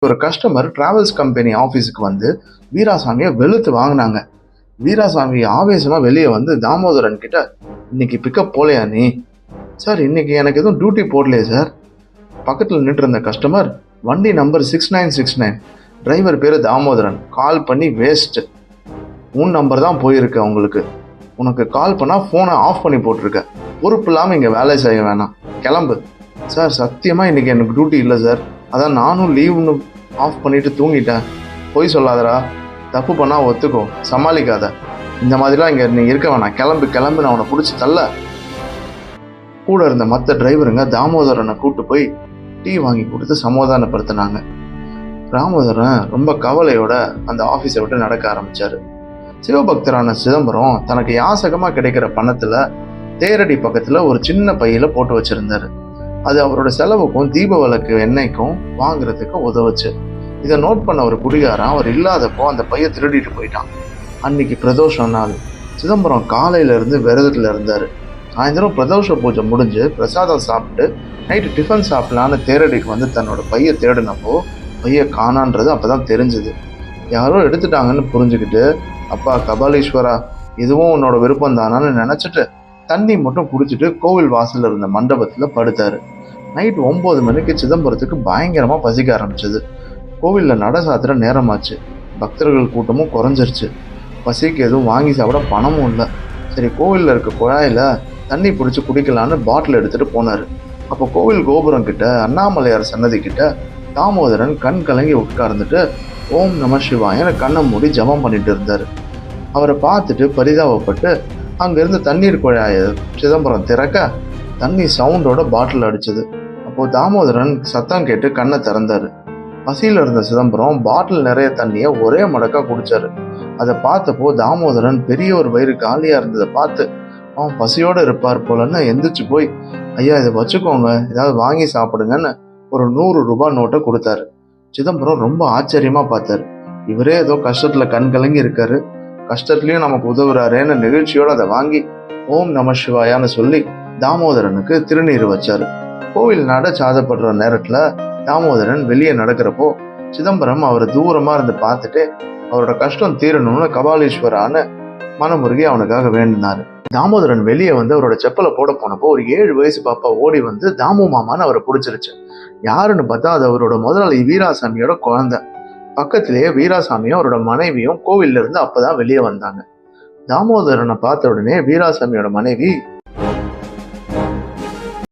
ஒரு customer travels company ஆஃபீஸுக்கு வந்து வீராசாமியை வெளுத்து வாங்கினாங்க. வீராசாமி ஆவேசமாக வெளியே வந்து தாமோதரன் கிட்ட, இன்னைக்கு பிக்கப் போலையா நீ? சார், இன்னைக்கு எனக்கு எதுவும் டியூட்டி போடலையே சார். பக்கத்தில் நின்று இருந்த கஸ்டமர், வண்டி நம்பர் 6969, டிரைவர் பேர் தாமோதரன், கால் பண்ணி வேஸ்ட்டு. உன் நம்பர் தான் போயிருக்கு அவங்களுக்கு. உனக்கு கால் பண்ணால் ஃபோனை ஆஃப் பண்ணி போட்டிருக்க. பொறுப்பு இல்லாமல் இங்கே வேலை செய்ய வேணாம், கிளம்பு. சார், சத்தியமாக இன்றைக்கி எனக்கு டியூட்டி இல்லை சார். அதான் நானும் லீவுன்னு ஆஃப் பண்ணிவிட்டு தூங்கிட்டேன். பொய் சொல்லாதடா. தப்பு பண்ணால் ஒத்துக்கோ, சமாளிக்காத. இந்த மாதிரிலாம் இங்கே நீ இருக்க வேணாம், கிளம்பு நான் அவனை பிடிச்சி தள்ள. கூட இருந்த மற்ற டிரைவருங்க தாமோதரனை கூப்பிட்டு போய் டீ வாங்கி கொடுத்து சமாதானப்படுத்தினாங்க. தாமோதரன் ரொம்ப கவலையோட அந்த ஆஃபீஸை விட்டு நடக்க ஆரம்பித்தார். சிவபக்தரான சிதம்பரம் தனக்கு யாசகமாக கிடைக்கிற பணத்தில் தேரடி பக்கத்தில் ஒரு சின்ன பையில் போட்டு வச்சுருந்தார். அது அவரோட செலவுக்கும் தீப விளக்கு எண்ணெய்க்கும் வாங்குறதுக்கும் உதவுச்சு. இதை நோட் பண்ண ஒரு குடிகாரன் அவர் இல்லாதப்போ அந்த பையை திருடிட்டு போயிட்டான். அன்னைக்கு பிரதோஷ நாள். சிதம்பரம் காலையிலேருந்து விரதத்தில் இருந்தார். சாயந்தரம் பிரதோஷ பூஜை முடிஞ்சு பிரசாதம் சாப்பிட்டு நைட்டு டிஃபன் சாப்பிடலான்னு தேரடிக்கு வந்து தன்னோட பையை தேடினப்போ பையை காணான்றது அப்போ தான் தெரிஞ்சுது. யாரோ எடுத்துட்டாங்கன்னு புரிஞ்சுக்கிட்டு, அப்பா கபாலீஸ்வரா, இதுவும் உன்னோட விருப்பம் தானான்னு நினச்சிட்டு தண்ணி மட்டும் குடிச்சிட்டு கோவில் வாசலில் இருந்த மண்டபத்தில் படுத்தார். நைட் 9 மணிக்கு சிதம்பரத்துக்கு பயங்கரமாக பசிக்க ஆரம்பிச்சது. கோவிலில் நட சாத்திர நேரமாச்சு. பக்தர்கள் கூட்டமும் குறைஞ்சிருச்சு. பசிக்கு எதுவும் வாங்கி சாப்பிட பணமும் இல்லை. சரி, கோவிலில் இருக்க குழாயில் தண்ணி பிடிச்சி குடிக்கலான்னு பாட்டில் எடுத்துகிட்டு போனார். அப்போ கோவில் கோபுரம் கிட்ட அண்ணாமலையார் சன்னதி கிட்ட தாமோதரன் கண் கலங்கி உட்கார்ந்துட்டு ஓம் நம சிவாயன்னு கண்ணை மூடி ஜபம் பண்ணிட்டு இருந்தார். அவரை பார்த்துட்டு பரிதாபப்பட்டு அங்கேருந்து தண்ணீர் குழாயை சிதம்பரம் திறக்க தண்ணி சவுண்டோட பாட்டில் அடிச்சது. அப்போது தாமோதரன் சத்தம் கேட்டு கண்ணை திறந்தார். பசியில் இருந்த சிதம்பரம் பாட்டில் நிறைய தண்ணியை ஒரே மடக்காக குடித்தார். அதை பார்த்தப்போ தாமோதரன் பெரிய ஒரு வயிறு காலியாக இருந்ததை பார்த்து அவன் பசியோடு இருப்பார் போலன்னு எந்திரிச்சு போய், ஐயா இதை வச்சுக்கோங்க, ஏதாவது வாங்கி சாப்பிடுங்கன்னு ஒரு 100 ரூபாய் நோட்டை கொடுத்தாரு. சிதம்பரம் ரொம்ப ஆச்சரியமாக பார்த்தார். இவரே ஏதோ கஷ்டத்தில் கண் கலங்கி இருக்காரு, கஷ்டத்துலையும் நமக்கு உதவுறாரேன்னு நிகழ்ச்சியோடு அதை வாங்கி ஓம் நம சிவாயான்னு சொல்லி தாமோதரனுக்கு திருநீர் வச்சார். கோவில் நட சாதப்படுற நேரத்தில் தாமோதரன் வெளியே நடக்கிறப்போ சிதம்பரம் அவரை தூரமாக இருந்து பார்த்துட்டு அவரோட கஷ்டம் தீரணும்னு கபாலீஸ்வரான்னு மனமுருகி அவனுக்காக வேண்டினார். தாமோதரன் வெளியே வந்து அவரோட செப்பலை போட போனப்போ ஒரு 7 வயசு பாப்பா ஓடி வந்து தாமு மாமான்னு அவரை பிடிச்சிருச்சு. யாருன்னு பார்த்தா அது அவரோட முதலாளி வீராசாமியோட குழந்தை. பக்கத்திலேயே வீராசாமியும் அவரோட மனைவியும் கோவில்ல இருந்து அப்பதான் வெளியே வந்தாங்க. தாமோதரனை பார்த்த உடனே வீராசாமியோட மனைவி,